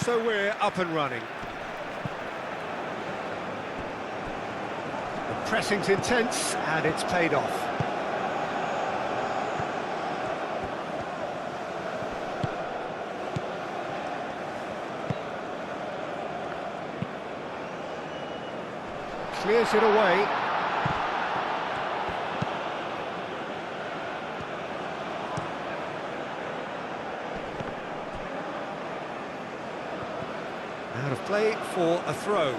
So we're up and running. The pressing's intense and it's paid off. Clears it away. Out of play for a throw.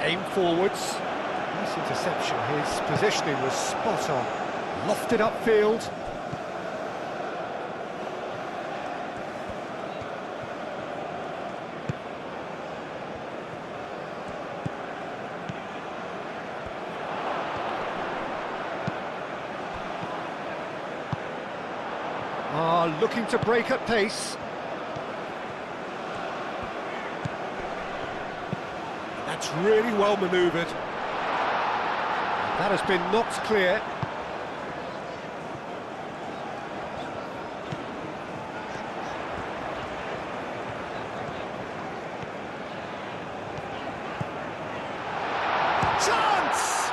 Aim forwards. Nice interception. His positioning was spot on. Lofted upfield. Looking to break at pace. That's really well manoeuvred. That has been knocked clear. Chance!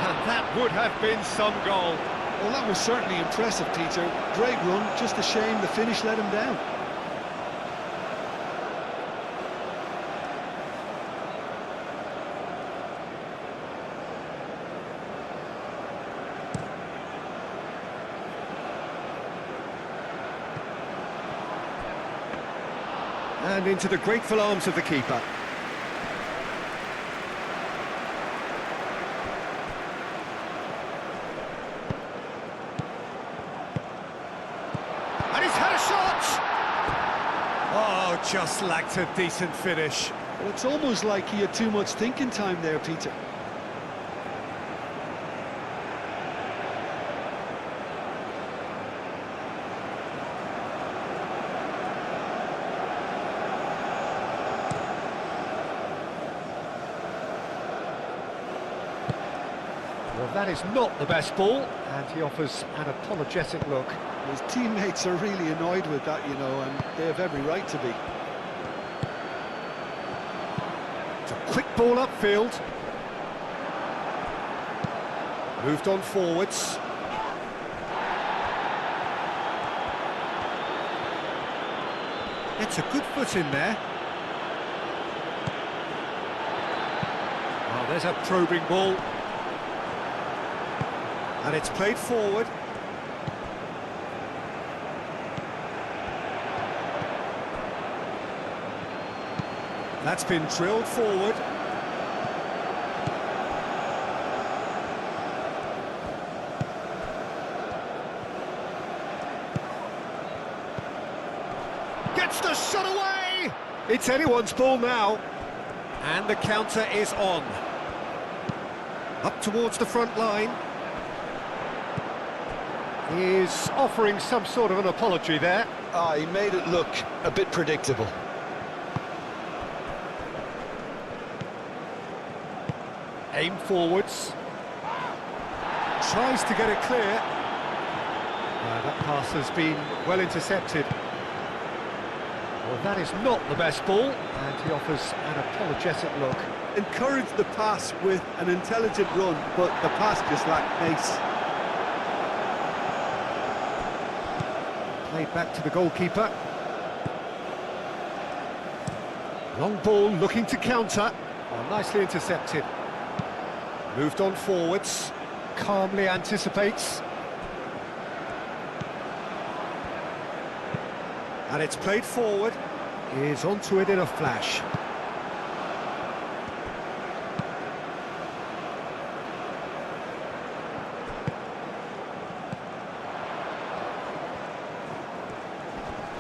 And that would have been some goal. Well, that was certainly impressive, Peter. Great run, just a shame the finish let him down. And into the grateful arms of the keeper. Just lacked a decent finish. Well, it's almost like he had too much thinking time there, Peter. Well, that is not the best ball, and he offers an apologetic look. His teammates are really annoyed with that, you know, and they have every right to be. It's a quick ball upfield. Moved on forwards. It's a good foot in there. Oh, there's a probing ball. And it's played forward. That's been drilled forward. Gets the shot away! It's anyone's ball now. And the counter is on. Up towards the front line. He's offering some sort of an apology there. He made it look a bit predictable. Aim forwards. Tries to get it clear. That pass has been well intercepted. Well, that is not the best ball, and he offers an apologetic look. Encouraged the pass with an intelligent run, but the pass just lacked pace. Played back to the goalkeeper. Long ball looking to counter. Oh, nicely intercepted. Moved on forwards. Calmly anticipates. And it's played forward. Is onto it in a flash.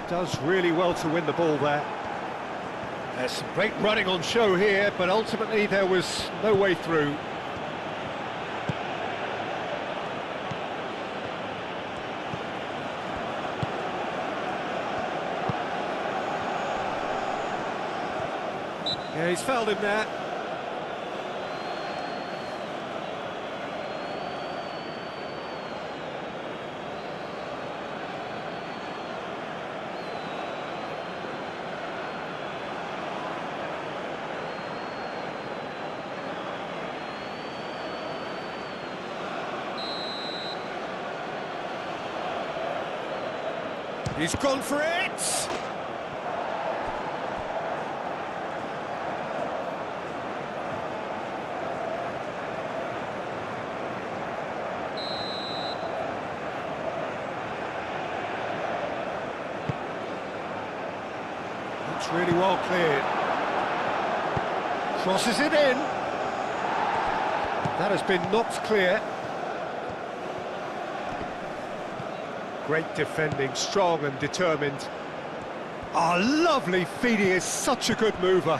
Does really well to win the ball there. There's some great running on show here, but ultimately there was no way through. Yeah, he's fouled him there. He's gone for it! That's really well cleared. Crosses it in. That has been knocked clear. Great defending, strong and determined. Oh, lovely feed, he is such a good mover.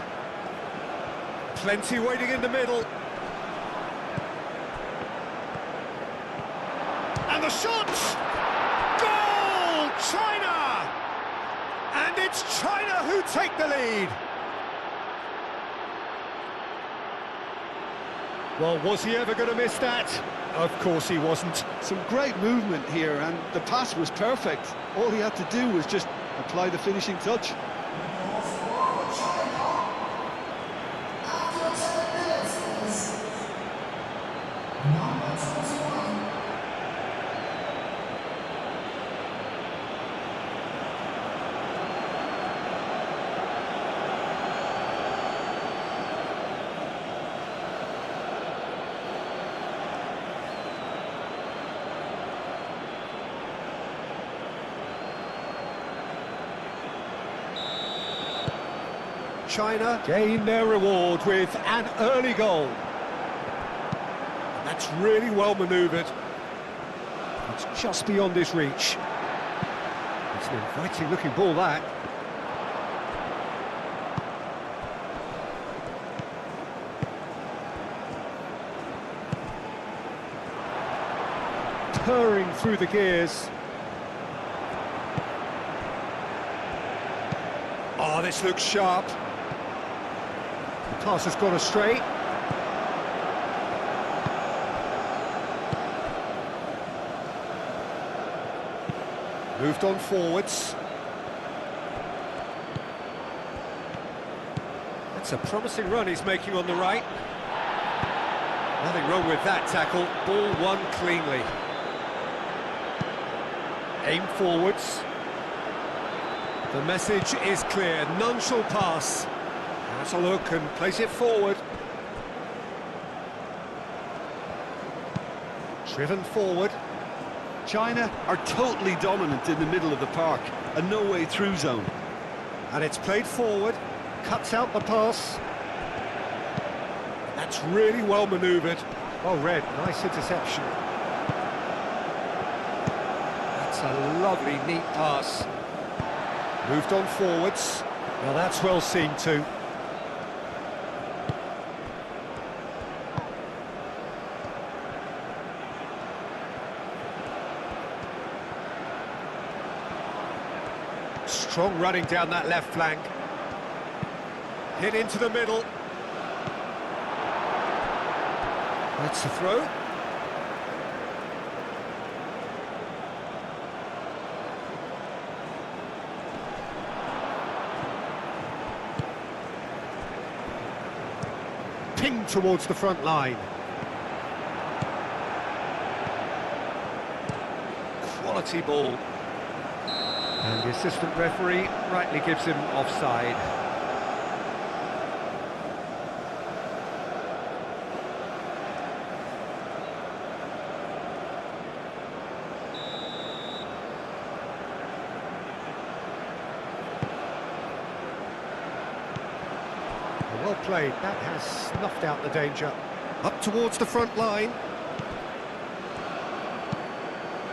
Plenty waiting in the middle. And the shot! Goal! China! And it's China who take the lead. Well, was he ever going to miss that? Of course he wasn't. Some great movement here, and the pass was perfect. All he had to do was just apply the finishing touch. China gain their reward with an early goal. That's really well manoeuvred. It's just beyond his reach. It's an inviting looking ball, that. Purring through the gears. Oh, this looks sharp. The pass has gone astray. Moved on forwards. That's a promising run he's making on the right. Nothing wrong with that tackle. Ball won cleanly. Aim forwards. The message is clear, none shall pass. Has a look and place it forward. Driven forward. China are totally dominant in the middle of the park, a no-way through zone. And it's played forward, cuts out the pass. That's really well manoeuvred. Well read, nice interception. That's a lovely, neat pass. Moved on forwards. Well, that's well seen too. Strong running down that left flank. Hit into the middle. That's the throw. Ping towards the front line. Quality ball. And the assistant referee rightly gives him offside. Well played, that has snuffed out the danger. Up towards the front line.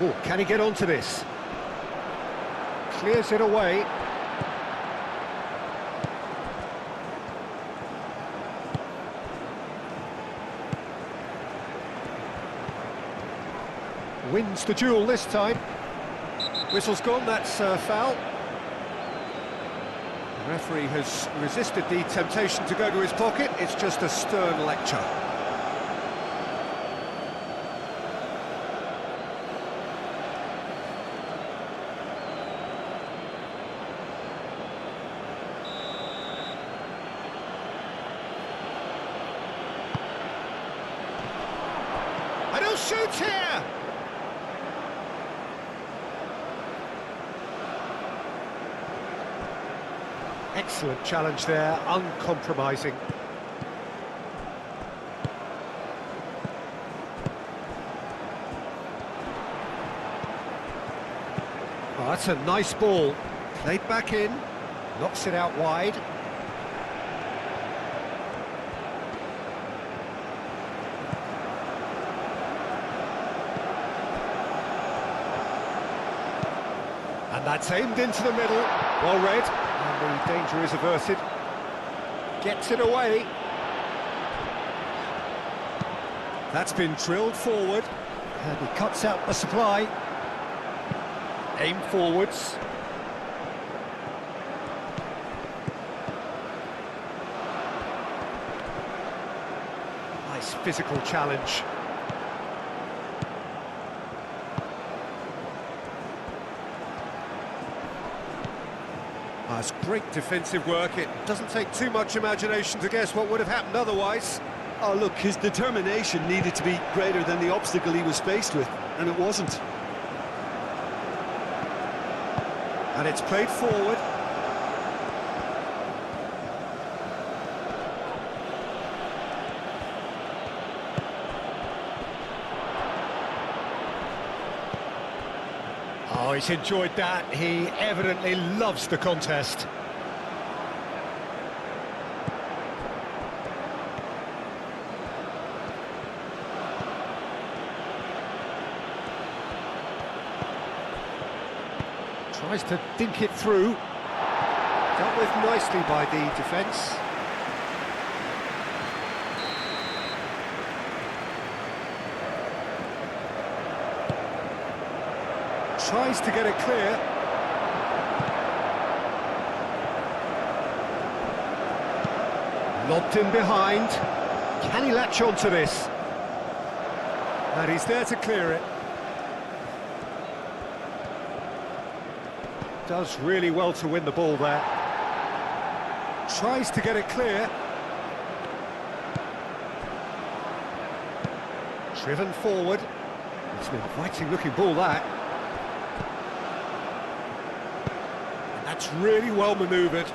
Oh, can he get onto this? Clears it away. Wins the duel this time. Whistle's gone, that's foul. The Referee has resisted the temptation to go to his pocket. It's just a stern lecture. And he'll shoot here! Excellent challenge there, uncompromising. Oh, that's a nice ball. Played back in, knocks it out wide. And that's aimed into the middle, well read. And the danger is averted. Gets it away. That's been drilled forward. And he cuts out the supply. Aim forwards. Nice physical challenge. That's great defensive work. It doesn't take too much imagination to guess what would have happened otherwise. Oh, look, his determination needed to be greater than the obstacle he was faced with, and it wasn't. And it's played forward. Oh, he's enjoyed that. He evidently loves the contest. Tries to think it through. Dealt with nicely by the defence. Tries to get it clear. Lobbed in behind. Can he latch on to this? And he's there to clear it. Does really well to win the ball there. Tries to get it clear. Driven forward. It's an inviting looking ball, that. That's really well manoeuvred.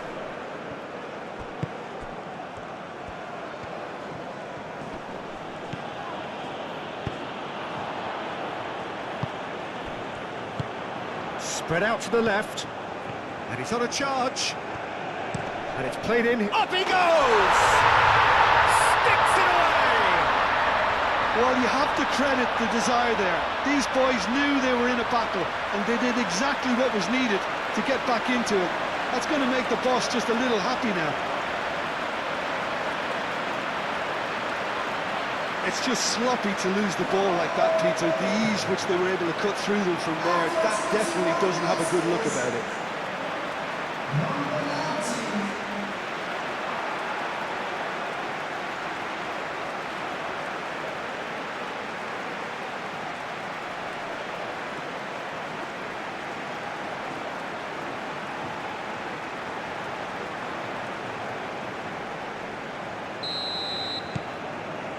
Spread out to the left. And he's on a charge. And it's played in. Up he goes! Sticks it away! Well, you have to credit the desire there. These boys knew they were in a battle, and they did exactly what was needed to get back into it. That's going to make the boss just a little happy now. It's just sloppy to lose the ball like that, Peter. The ease which they were able to cut through them from there, that definitely doesn't have a good look about it.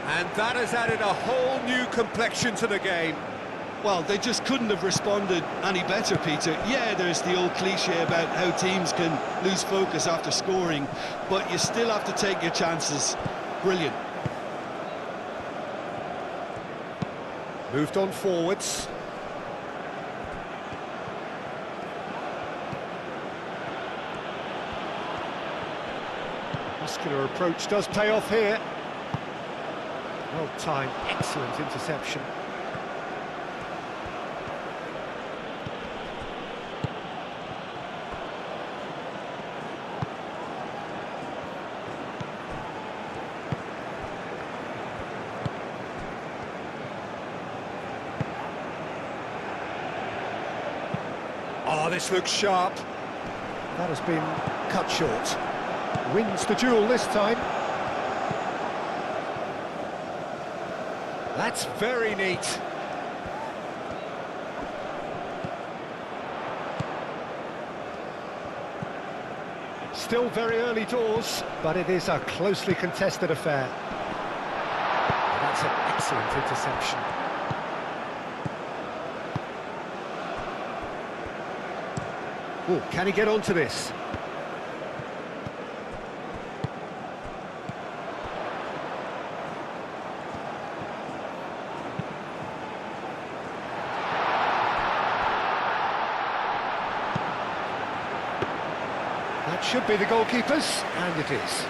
And that has added a whole new complexion to the game. Well, they just couldn't have responded any better, Peter. Yeah, there's the old cliche about how teams can lose focus after scoring, but you still have to take your chances. Brilliant. Moved on forwards. Muscular approach does pay off here. Well timed, excellent interception. Oh, this looks sharp. That has been cut short. Wins the duel this time. That's very neat. Still very early doors, but it is a closely contested affair. That's an excellent interception. Oh, can he get onto this? That should be the goalkeeper's, and it is.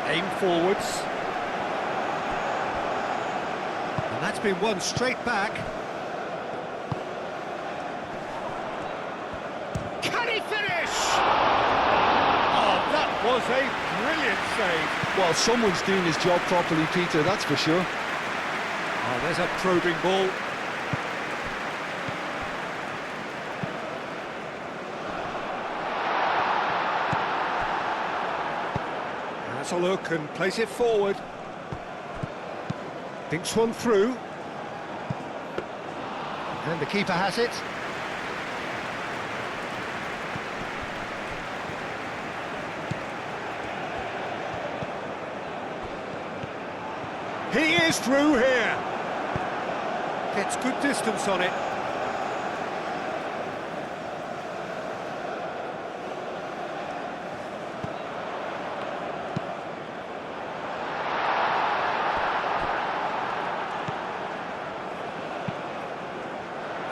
Aim forwards. And that's been won straight back. Can he finish? Oh, that was a brilliant save. Well, someone's doing his job properly, Peter, that's for sure. Oh, there's a probing ball. That's a look and plays it forward. Thinks one through. And the keeper has it. He is through here. Gets good distance on it.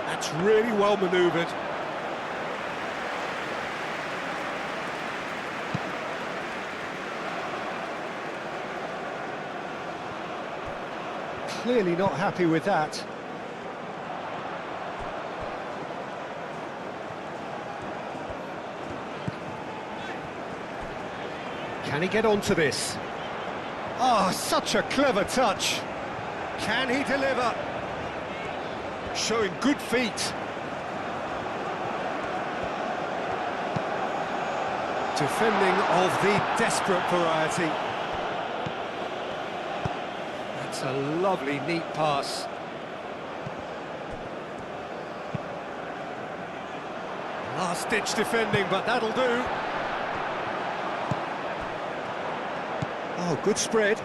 That's really well manoeuvred. Clearly not happy with that. Can he get onto this? Oh, such a clever touch. Can he deliver? Showing good feet. Defending of the desperate variety. That's a lovely, neat pass. Last-ditch defending, but that'll do. Oh, good spread.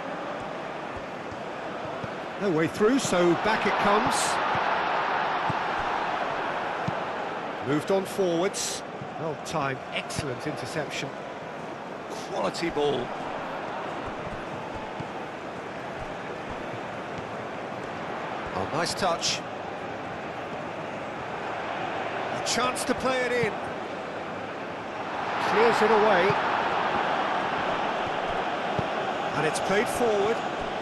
No way through, so back it comes. Moved on forwards. Well timed, excellent interception. Quality ball. Oh, nice touch. A chance to play it in. Clears it away. And it's played forward.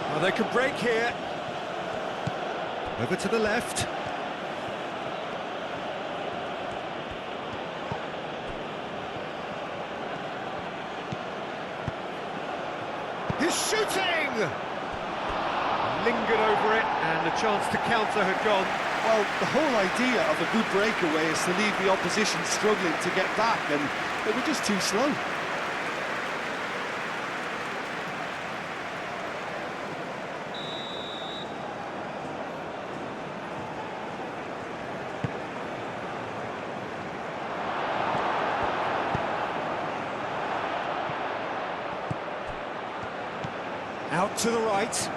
Well, they can break here. Over to the left. He's shooting! Lingered over it, and the chance to counter had gone. Well, the whole idea of a good breakaway is to leave the opposition struggling to get back, and they were just too slow. Out to the right.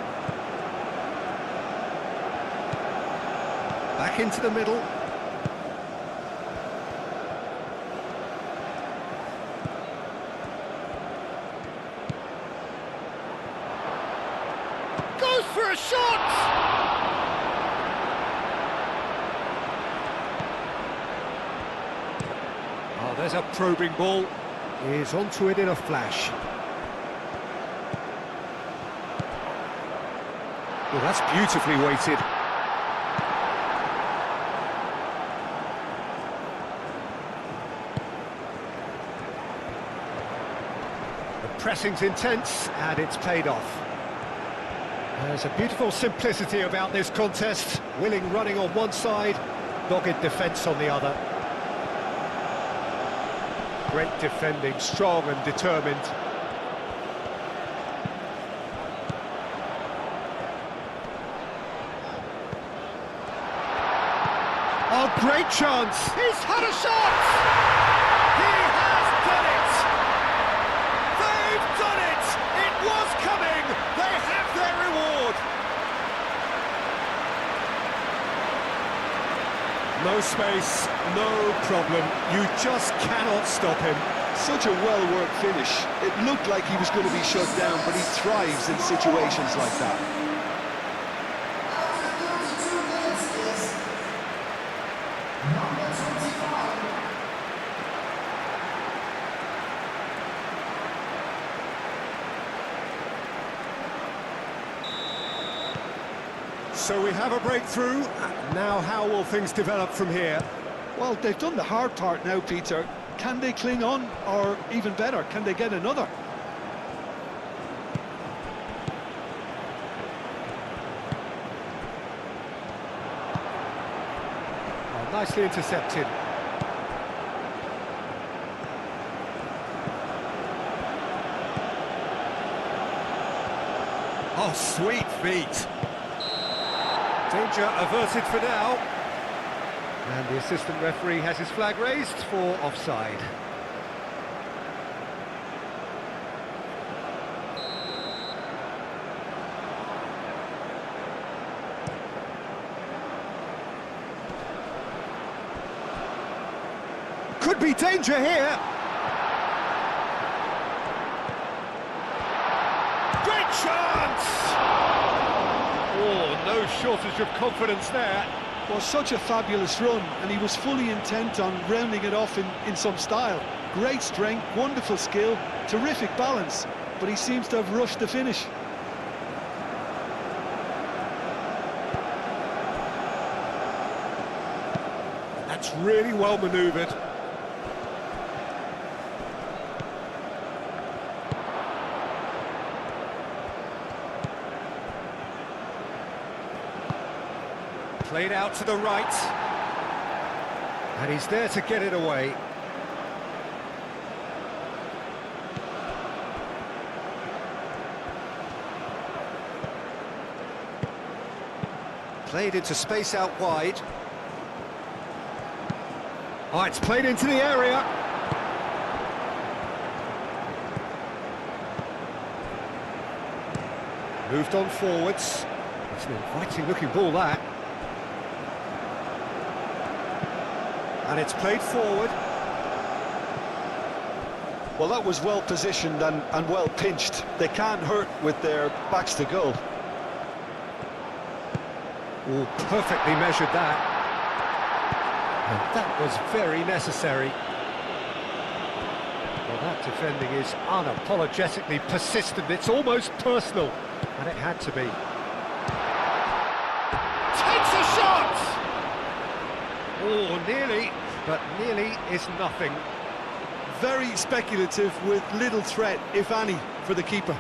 Back into the middle. Goes for a shot! Oh, there's a probing ball. He's onto it in a flash. Well, that's beautifully weighted. The pressing's intense, and it's paid off. There's a beautiful simplicity about this contest. Willing running on one side, dogged defence on the other. Great defending, strong and determined. Oh, great chance! He's had a shot! He has done it! They've done it! It was coming! They have their reward! No space, no problem. You just cannot stop him. Such a well-worked finish. It looked like he was going to be shut down, but he thrives in situations like that. So we have a breakthrough. Now how will things develop from here? Well, they've done the hard part now, Peter. Can they cling on, or even better, can they get another? Oh, nicely intercepted. Oh, sweet feet. Danger averted for now. And the assistant referee has his flag raised for offside. Could be danger here. Great chance! Oh, no shortage of confidence there. Well, such a fabulous run, and he was fully intent on rounding it off in some style. Great strength, wonderful skill, terrific balance, but he seems to have rushed the finish. That's really well manoeuvred. Played out to the right. And he's there to get it away. Played into space out wide. Oh, it's played into the area. Moved on forwards. It's an inviting looking ball, that. And it's played forward. Well, that was well positioned and well pinched. They can't hurt with their backs to goal. Oh, perfectly measured that. And that was very necessary. Well, that defending is unapologetically persistent. It's almost personal. And it had to be. Takes a shot! Oh, nearly, but nearly is nothing. Very speculative with little threat, if any, for the keeper.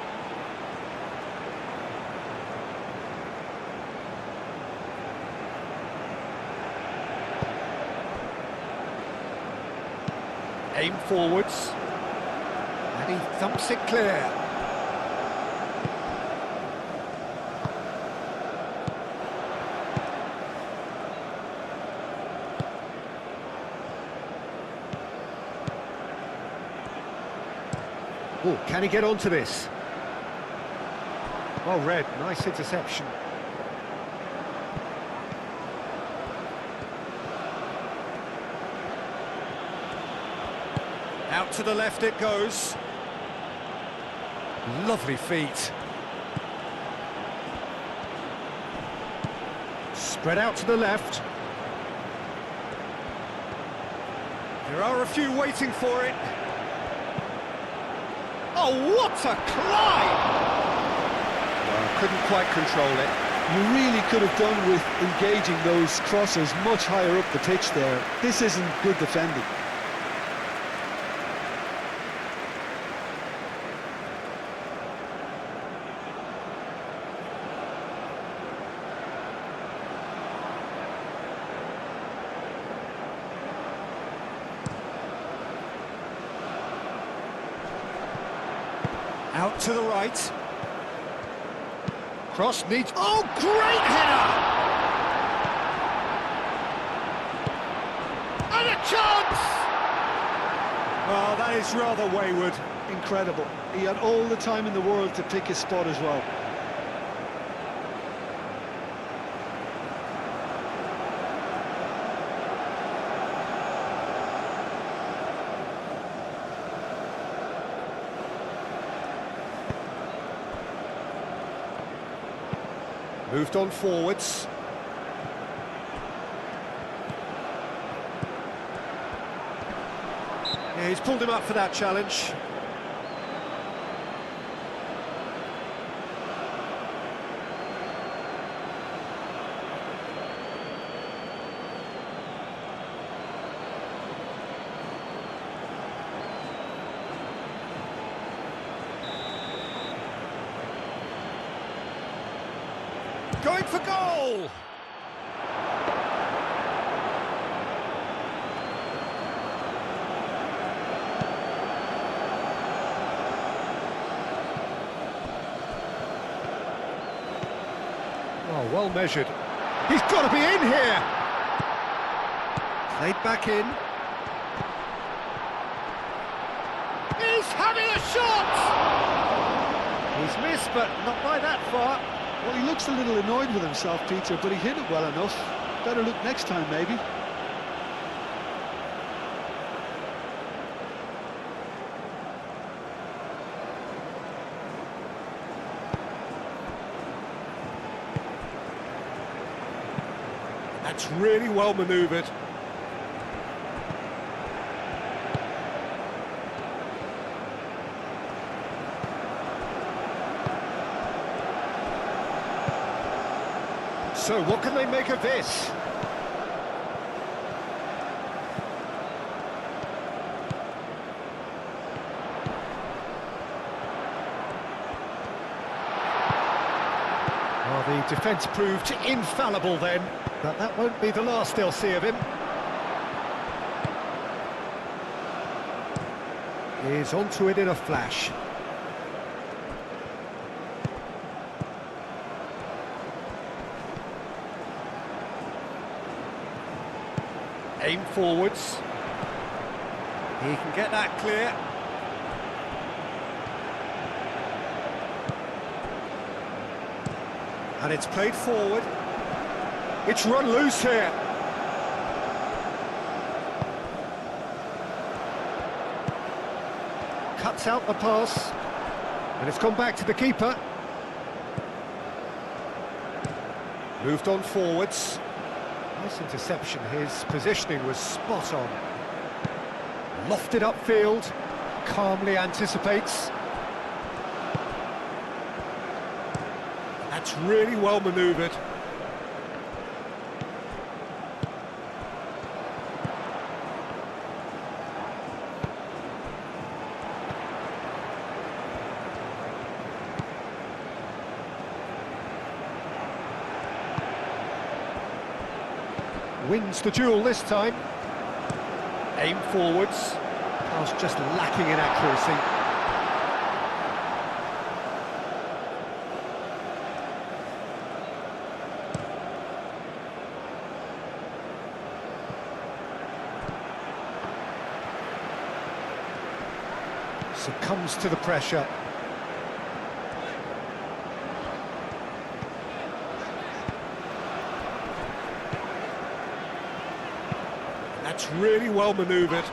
Aim forwards. And he thumps it clear. Oh, can he get onto this? Well read, nice interception. Out to the left it goes. Lovely feet. Spread out to the left. There are a few waiting for it. Oh, what a climb! Well, couldn't quite control it. You really could have done with engaging those crosses much higher up the pitch there. This isn't good defending. Out to the right. Cross needs... Oh, great header! And a chance! Oh, that is rather wayward. Incredible. He had all the time in the world to pick his spot as well. Moved on forwards. Yeah, he's pulled him up for that challenge. Going for goal! Oh, well measured. He's got to be in here! Played back in. He's having a shot! He's missed, but not by that far. Well, he looks a little annoyed with himself, Peter, but he hit it well enough. Better look next time, maybe. That's really well manoeuvred. So, what can they make of this? Well, the defence proved infallible then, but that won't be the last they'll see of him. He's onto it in a flash. Aim forwards. He can get that clear. And it's played forward. It's run loose here. Cuts out the pass. And it's gone back to the keeper. Moved on forwards. Nice interception, his positioning was spot on. Lofted upfield, calmly anticipates. That's really well manoeuvred. Wins the duel this time. Aim forwards. Pass just lacking in accuracy. Succumbs to the pressure. That's really well manoeuvred.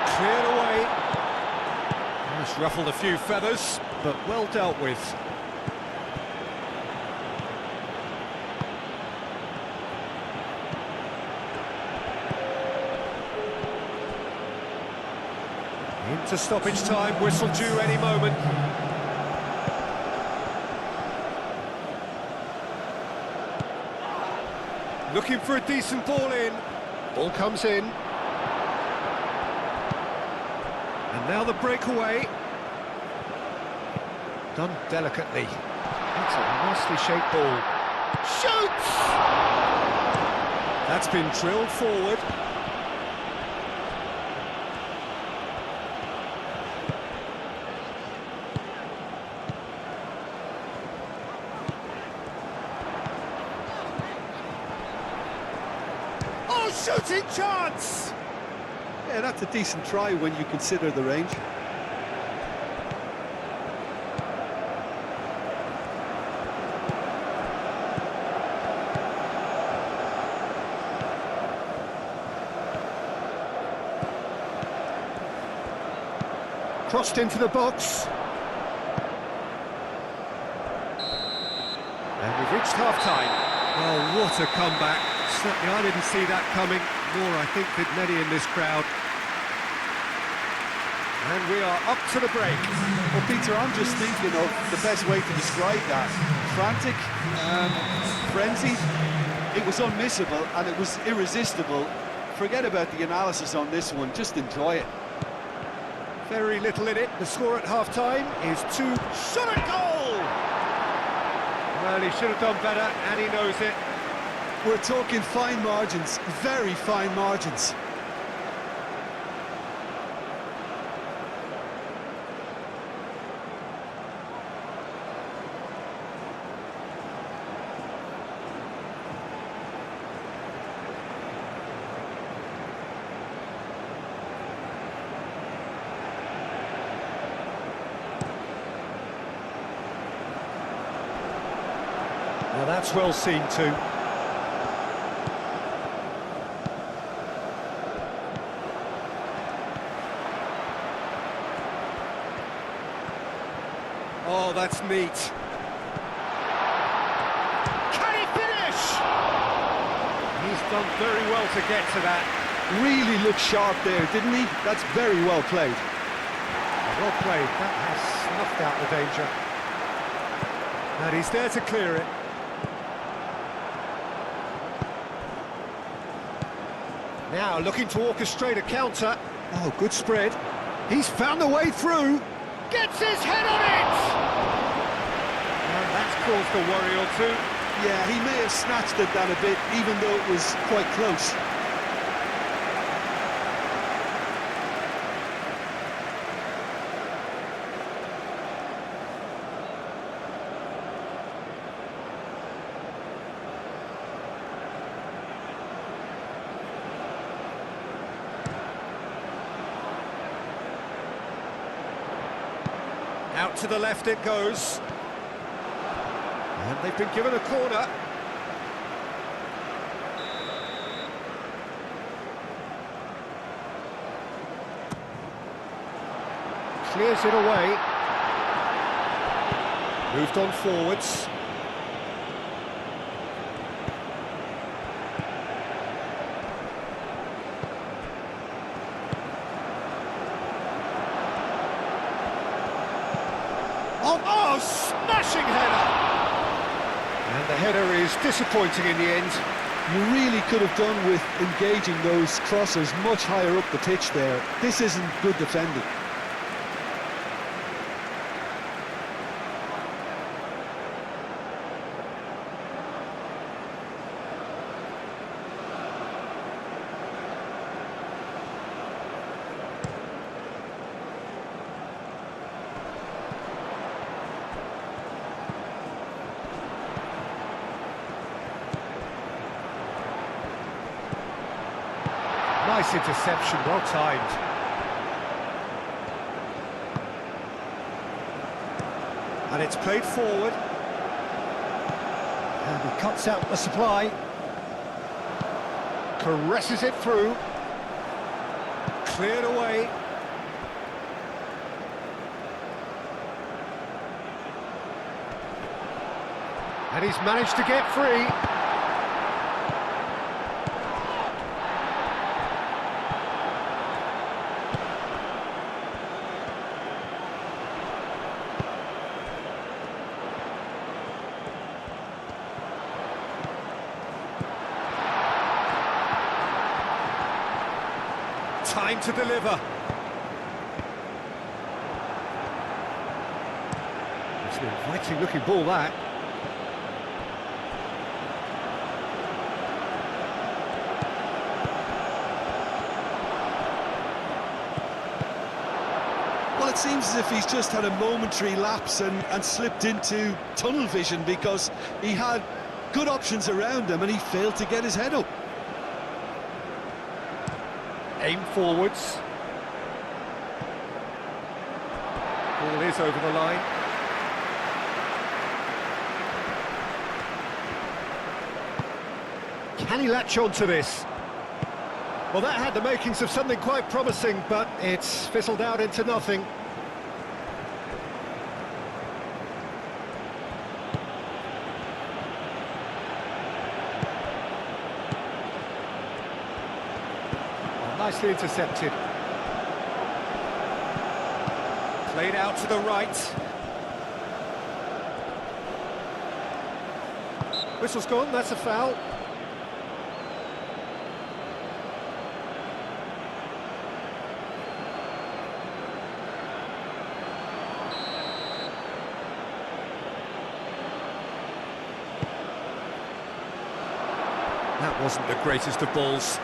Cleared away. Almost ruffled a few feathers, but well dealt with. Into stoppage time, whistle due any moment. Looking for a decent ball in. Ball comes in. And now the breakaway. Done delicately. That's a nicely shaped ball. Shoots! That's been drilled forward. shooting chance! Yeah, that's a decent try when you consider the range. Crossed into the box. And we've reached half-time. Oh, what a comeback. Certainly I didn't see that coming, nor I think did many in this crowd. And we are up to the break. Well, Peter, I'm just thinking of the best way to describe that. Frantic, frenzied. It was unmissable and it was irresistible. Forget about the analysis on this one, just enjoy it. Very little in it. The score at half-time is 2. Shot at goal! Well, he should have done better, and he knows it. We're talking fine margins, very fine margins. Well, that's well seen too. Oh, that's neat. Can he finish? He's done very well to get to that. Really looked sharp there, didn't he? That's very well played. Well played. That has snuffed out the danger. And he's there to clear it. Now looking to orchestrate a counter. Oh, good spread. He's found the way through. Gets his head on it! And that's caused a worry or two. Yeah, he may have snatched at that a bit, even though it was quite close. Out to the left it goes. And they've been given a corner. Clears it away. Moved on forwards. Oh, smashing header! And the header is disappointing in the end. You really could have done with engaging those crossers much higher up the pitch there. This isn't good defending. Nice interception, well timed. And it's played forward. And he cuts out the supply. Caresses it through. Cleared away. And he's managed to get free. Time to deliver. It's an inviting looking ball, that. Well, it seems as if he's just had a momentary lapse and slipped into tunnel vision, because he had good options around him and he failed to get his head up. Aim forwards. Ball is over the line. Can he latch on to this? Well, that had the makings of something quite promising, but it's fizzled out into nothing. Oh, nicely intercepted. Played out to the right. Whistle's gone, that's a foul. That wasn't the greatest of balls.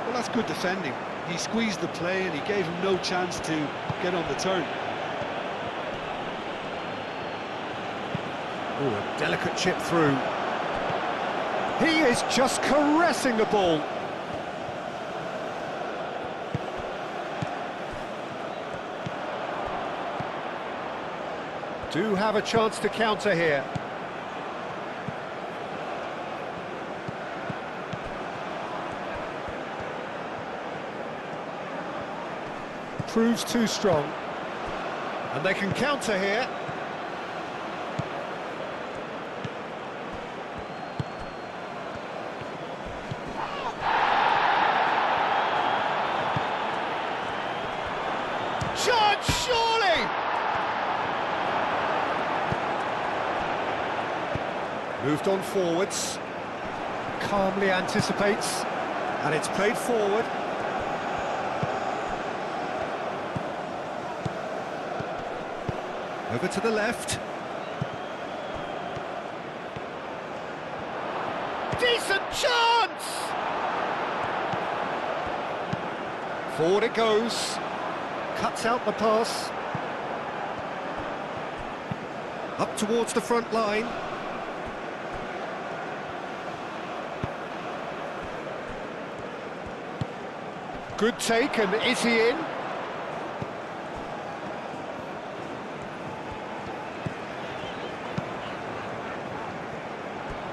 Well, that's good defending. He squeezed the play and he gave him no chance to get on the turn. Oh, a delicate chip through. He is just caressing the ball. Do have a chance to counter here. Proves too strong. And they can counter here. Shot, surely! Moved on forwards, calmly anticipates, and it's played forward. Over to the left. Decent chance! Forward it goes, cuts out the pass. Up towards the front line. Good take, and is he in?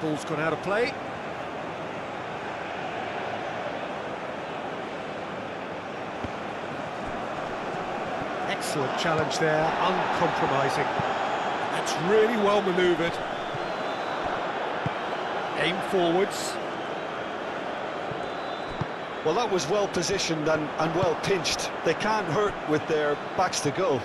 Ball's gone out of play. Excellent challenge there, uncompromising. That's really well manoeuvred. Aim forwards. Well, that was well positioned and well pinched. They can't hurt with their backs to goal.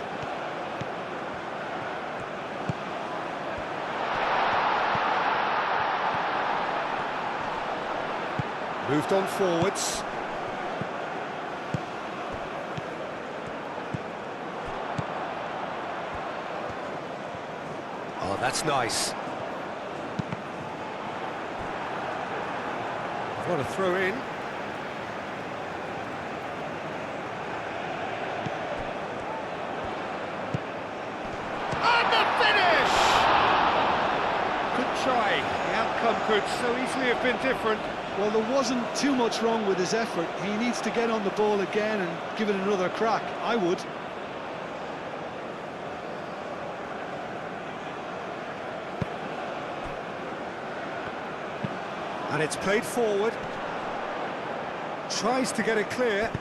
Moved on forwards. Oh, that's nice. What a throw in. Try. The outcome could so easily have been different. Well, there wasn't too much wrong with his effort. He needs to get on the ball again and give it another crack. I would. And it's played forward. Tries to get it clear.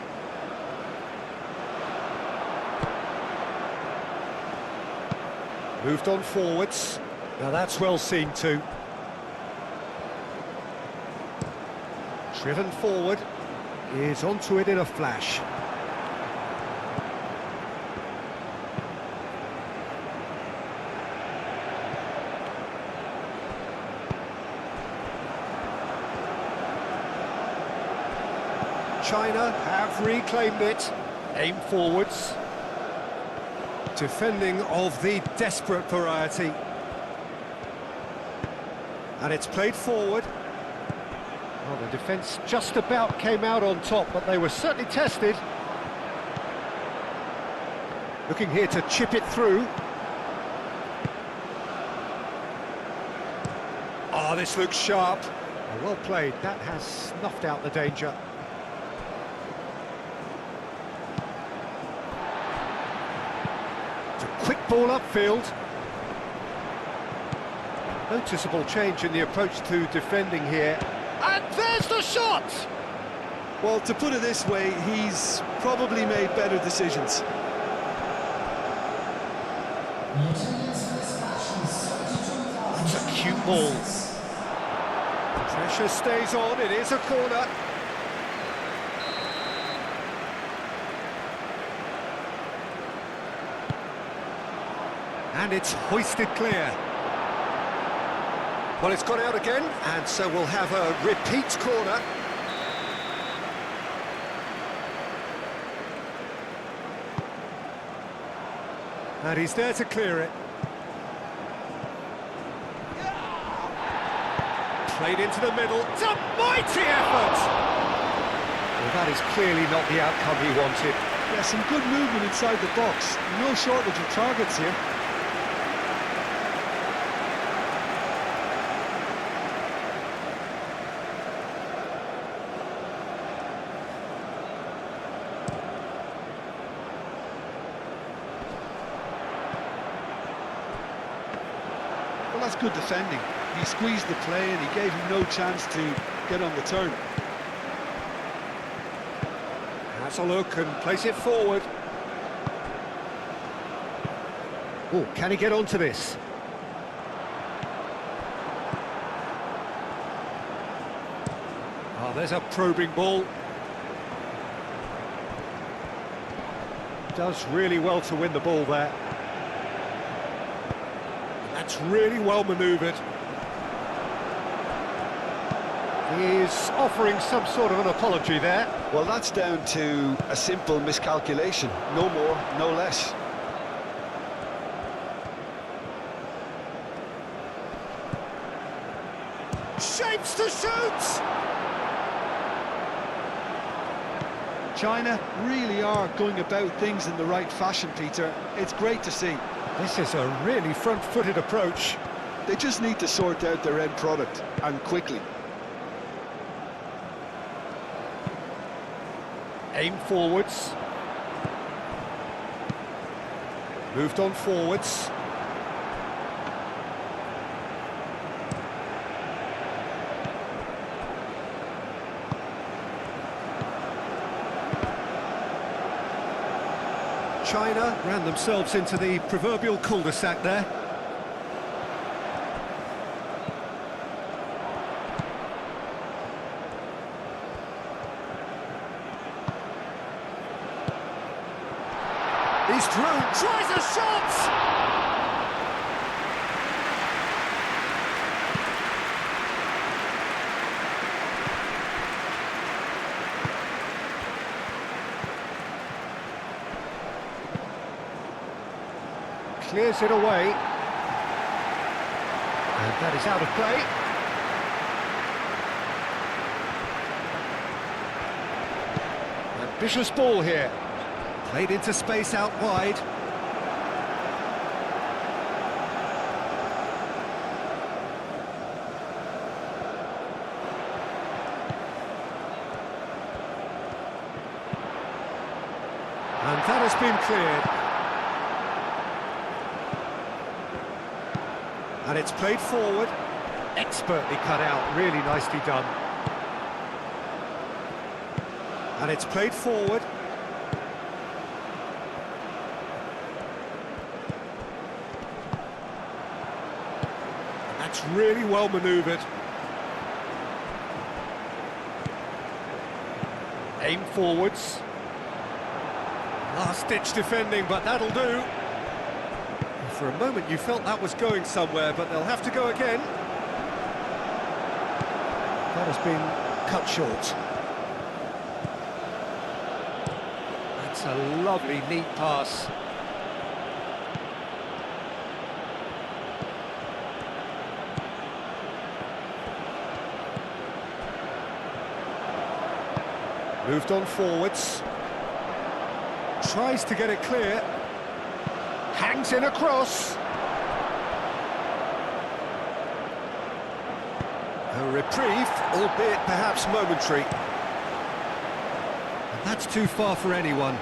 Moved on forwards. Now that's well seen too. Driven forward, is onto it in a flash. China have reclaimed it. Aim forwards. Defending of the desperate variety. And it's played forward. Well, the defence just about came out on top, but they were certainly tested. Looking here to chip it through. Oh, this looks sharp. Oh, well played. That has snuffed out the danger. It's a quick ball upfield. Noticeable change in the approach to defending here. And there's the shot! Well, to put it this way, he's probably made better decisions. It's a cute ball. Pressure stays on, it is a corner. And it's hoisted clear. Well, it's gone out again, and so we'll have a repeat corner. And he's there to clear it. Played into the middle. It's a mighty effort! Well, that is clearly not the outcome he wanted. Yeah, some good movement inside the box. No shortage of targets here. Well, that's good defending. He squeezed the play and he gave him no chance to get on the turn. Has a look and place it forward. Oh, can he get onto this? Oh, there's a probing ball. Does really well to win the ball there. That's really well manoeuvred. He's offering some sort of an apology there. Well, that's down to a simple miscalculation. No more, no less. Shapes to shoot! China really are going about things in the right fashion, Peter. It's great to see. This is a really front-footed approach. They just need to sort out their end product, and quickly. Aim forwards. Moved on forwards. China ran themselves into the proverbial cul-de-sac there. He's through, tries a shot! Clears it away. And that is out of play. Ambitious ball here. Played into space out wide. And that has been cleared. And it's played forward. Expertly cut out, really nicely done. And it's played forward. That's really well manoeuvred. Aim forwards. Last-ditch defending, but that'll do. For a moment you felt that was going somewhere, but they'll have to go again. That has been cut short. That's a lovely, neat pass. Moved on forwards. Tries to get it clear. Hangs in a cross. A reprieve, albeit perhaps momentary. And that's too far for anyone.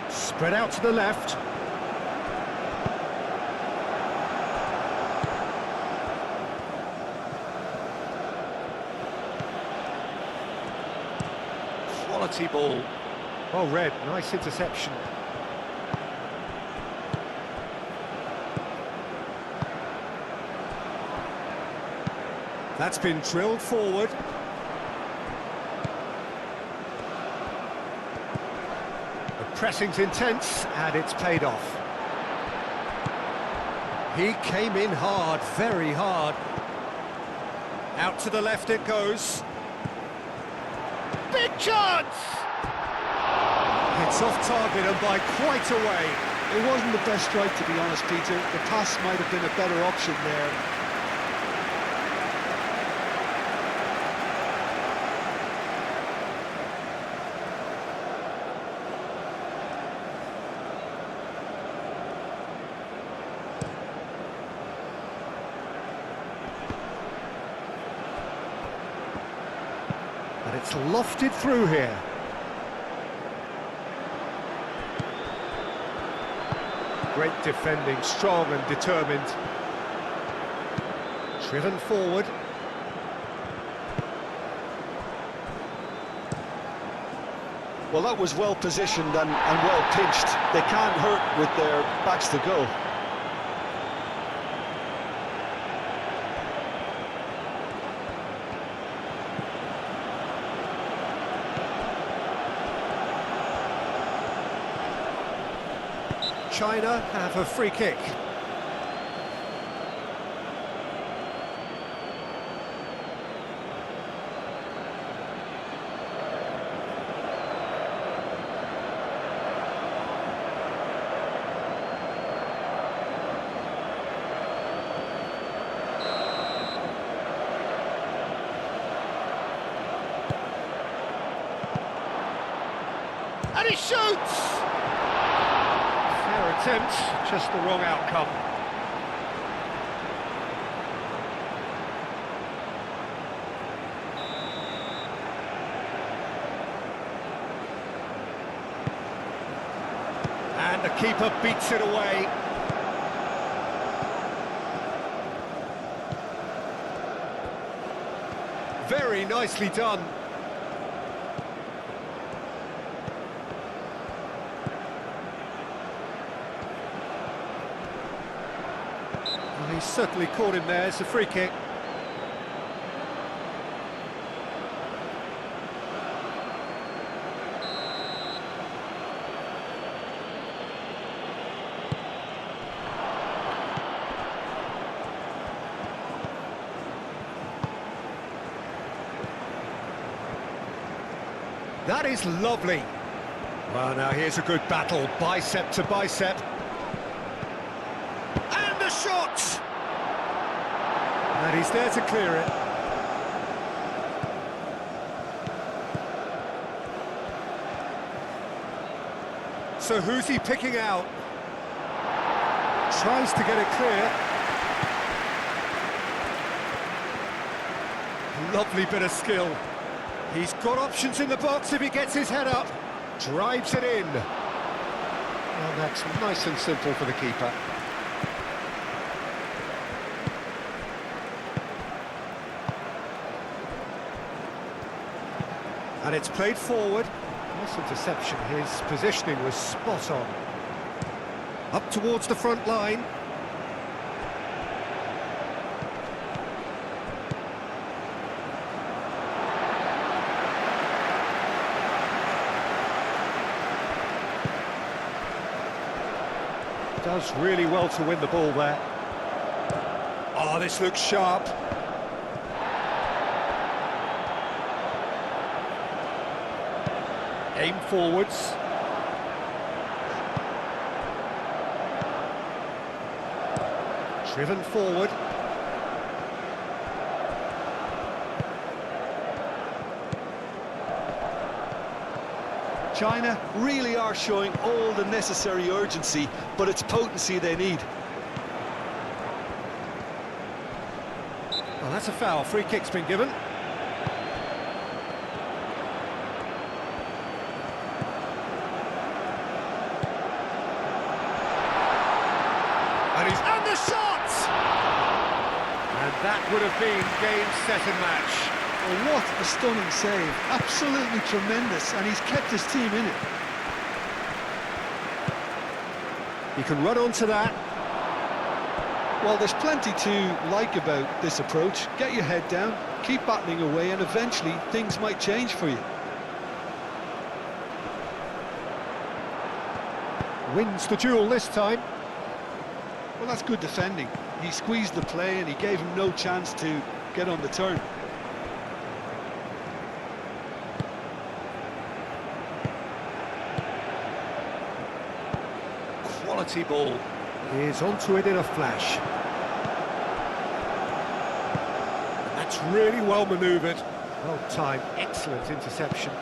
Spread out to the left. Quality ball. Oh, Red, nice interception. That's been drilled forward. The pressing's intense, and it's paid off. He came in hard, very hard. Out to the left it goes. Big chance! It's off target and by quite a way. It wasn't the best strike, to be honest, Peter. The pass might have been a better option there. But it's lofted through here. Great defending, strong and determined. Driven forward. Well, that was well positioned and well pinched. They can't hurt with their backs to goal. China have a free kick. And he shoots! Attempt, just the wrong outcome. And the keeper beats it away. Very nicely done. He's certainly caught him there. It's a free kick. That is lovely. Well, now here's a good battle, bicep to bicep. And the shot! And he's there to clear it. So who's he picking out? Tries to get it clear. Lovely bit of skill. He's got options in the box if he gets his head up. Drives it in. And that's nice and simple for the keeper. And it's played forward. Nice interception. His positioning was spot on. Up towards the front line. Does really well to win the ball there. Oh, this looks sharp. Aim forwards. Driven forward. China really are showing all the necessary urgency, but it's potency they need. Well, that's a foul. Free kick's been given. And the shot! And that would have been game, set and match. Well, what a stunning save. Absolutely tremendous, and he's kept his team in it. You can run onto that. Well, there's plenty to like about this approach. Get your head down, keep battling away, and eventually things might change for you. Wins the duel this time. Well, that's good defending. He squeezed the play and he gave him no chance to get on the turn. Quality ball. He's onto it in a flash. And that's really well manoeuvred. Well timed, excellent interception.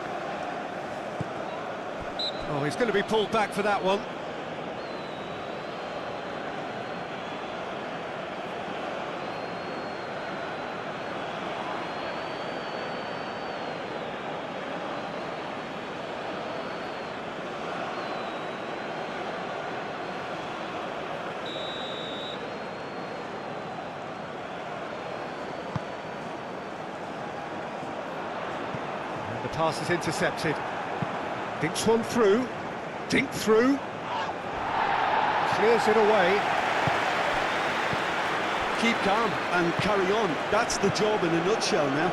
Oh, he's going to be pulled back for that one. The pass is intercepted. Dinks one through. Dink through. Clears it away. Keep calm and carry on. That's the job in a nutshell now.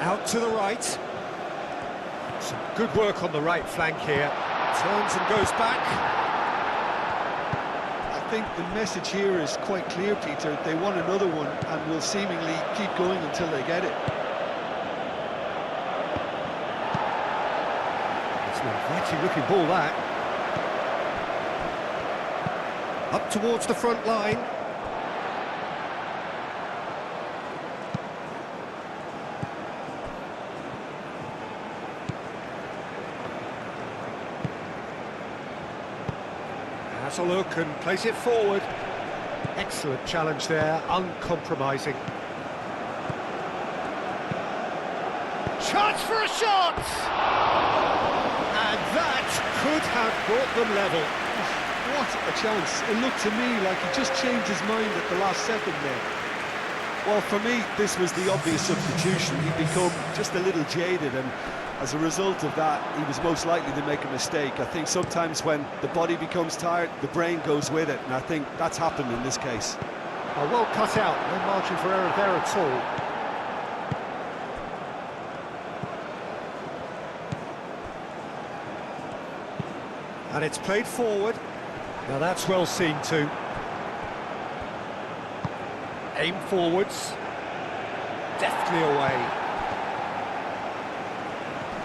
Out to the right. Some good work on the right flank here. Turns and goes back. I think the message here is quite clear, Peter. They want another one and will seemingly keep going until they get it. It's an inviting looking ball, that. Up towards the front line. Has a look and place it forward. Excellent challenge there, uncompromising. Chance for a shot! And that could have brought them level. What a chance. It looked to me like he just changed his mind at the last second there. Well, for me, this was the obvious substitution. He'd become just a little jaded, and as a result of that, he was most likely to make a mistake. I think sometimes when the body becomes tired, the brain goes with it, and I think that's happened in this case. Oh, well cut out, no margin for error there at all. And it's played forward. Now that's well seen too. Aim forwards. Deftly away.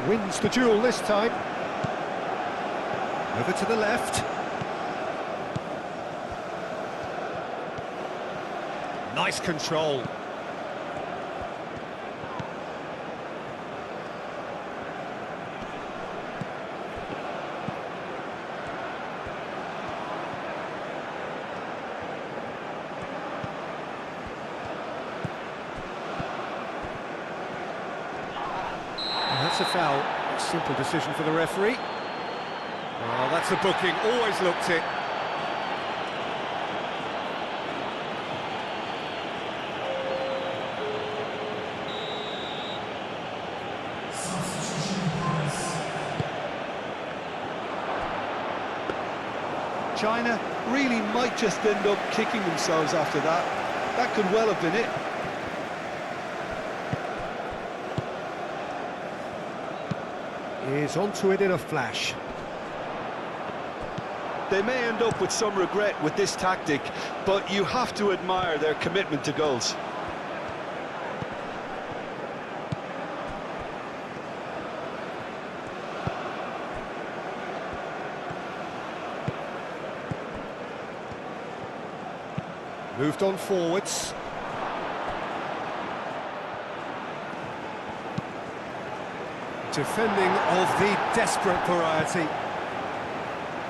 Wins the duel this time. Over to the left. Nice control. That's a foul. A simple decision for the referee. Oh, that's a booking. Always looked it. China really might just end up kicking themselves after that. That could well have been it. Is onto it in a flash. They may end up with some regret with this tactic, but you have to admire their commitment to goals. Moved on forwards. Defending of the desperate variety.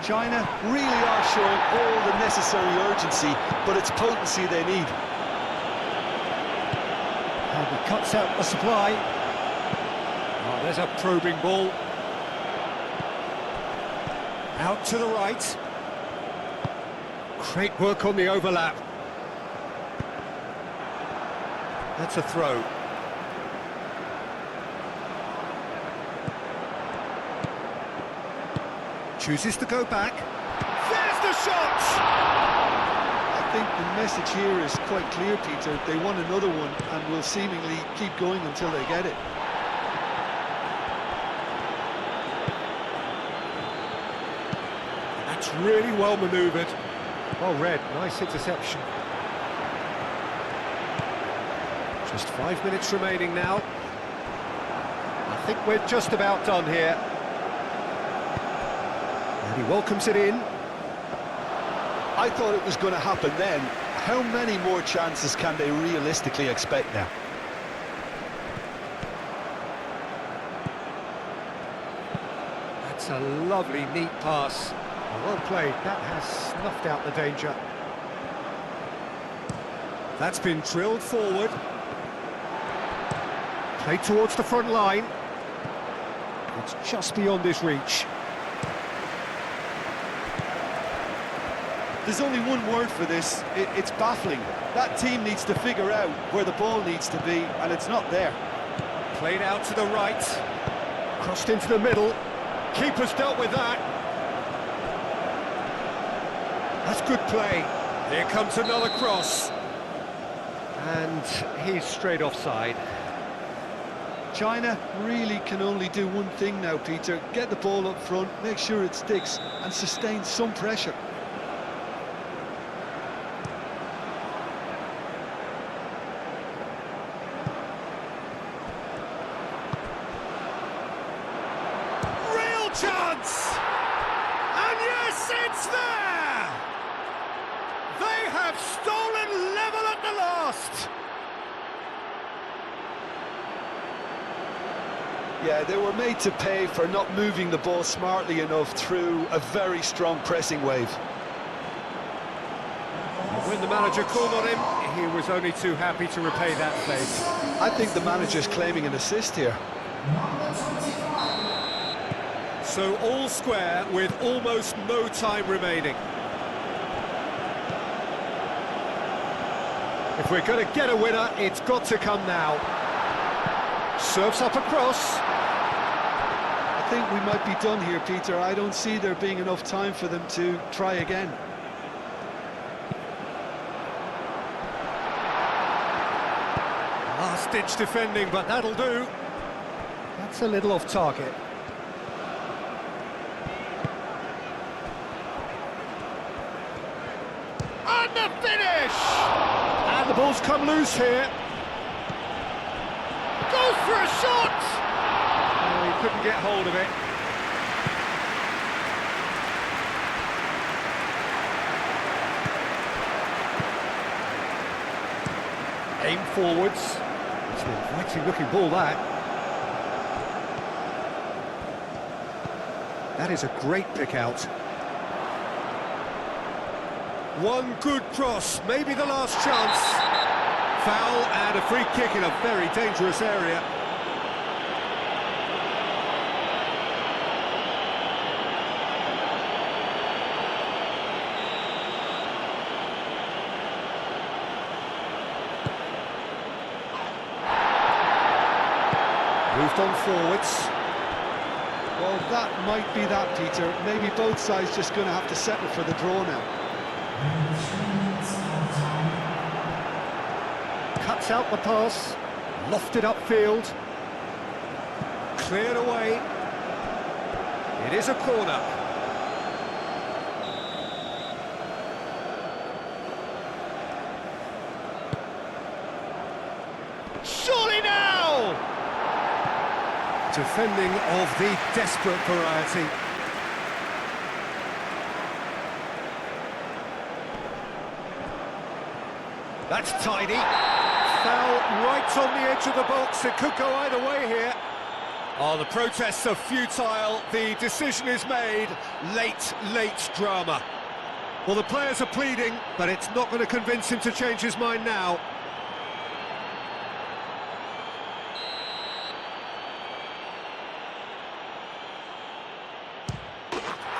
China really are showing all the necessary urgency, but it's potency they need. And he cuts out the supply. Oh, there's a probing ball. Out to the right. Great work on the overlap. That's a throw. Chooses to go back. There's the shot! I think the message here is quite clear, Peter. They want another one and will seemingly keep going until they get it. That's really well manoeuvred. Well read, nice interception. Just 5 minutes remaining now. I think we're just about done here. And he welcomes it in. I thought it was going to happen then. How many more chances can they realistically expect now? That's a lovely, neat pass. Well played, that has snuffed out the danger. That's been drilled forward. Played towards the front line. It's just beyond his reach. There's only one word for this, it's baffling. That team needs to figure out where the ball needs to be, and it's not there. Played out to the right. Crossed into the middle. Keeper's dealt with that. That's good play. Here comes another cross. And he's straight offside. China really can only do one thing now, Peter. Get the ball up front, make sure it sticks, and sustain some pressure. Real chance! And yes, it's there! They have stolen level at the last! Yeah, they were made to pay for not moving the ball smartly enough through a very strong pressing wave. When the manager called on him, he was only too happy to repay that favour. I think the manager's claiming an assist here. So all square with almost no time remaining. If we're going to get a winner, it's got to come now. Serves up across. I think we might be done here, Peter. I don't see there being enough time for them to try again. Last-ditch defending, but that'll do. That's a little off target. And the finish! And the ball's come loose here. Goes for a shot! Oh, he couldn't get hold of it. Aim forwards. It's an inviting looking ball, that. That is a great pick out. One good cross, maybe the last chance. Foul and a free kick in a very dangerous area. Moved on forwards. Well, that might be that, Peter. Maybe both sides just going to have to settle for the draw now. Cuts out the pass, lofted upfield, cleared away. It is a corner. Surely now! Defending of the desperate variety. That's tidy. Foul right on the edge of the box. It could go either way here. Oh, the protests are futile, the decision is made, late drama. Well, the players are pleading, but it's not going to convince him to change his mind now.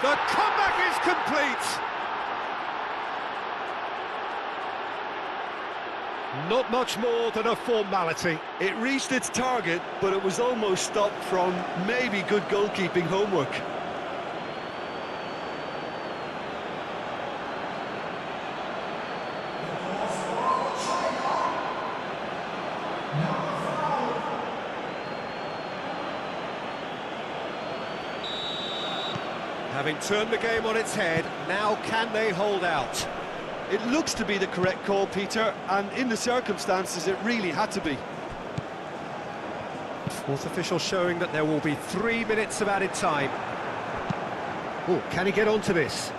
The comeback is complete! Not much more than a formality. It reached its target, but it was almost stopped from maybe good goalkeeping homework. Having turned the game on its head, now can they hold out? It looks to be the correct call, Peter, and in the circumstances it really had to be. Fourth official showing that there will be 3 minutes of added time. Oh, can he get onto this?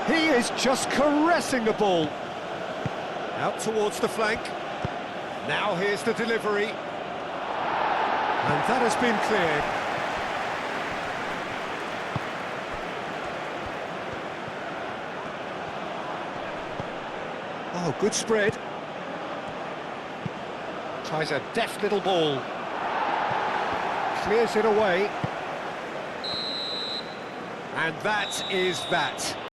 He is just caressing the ball. Out towards the flank. Now here's the delivery. And that has been cleared. Oh, good spread. Tries a deft little ball. Clears it away. And that is that.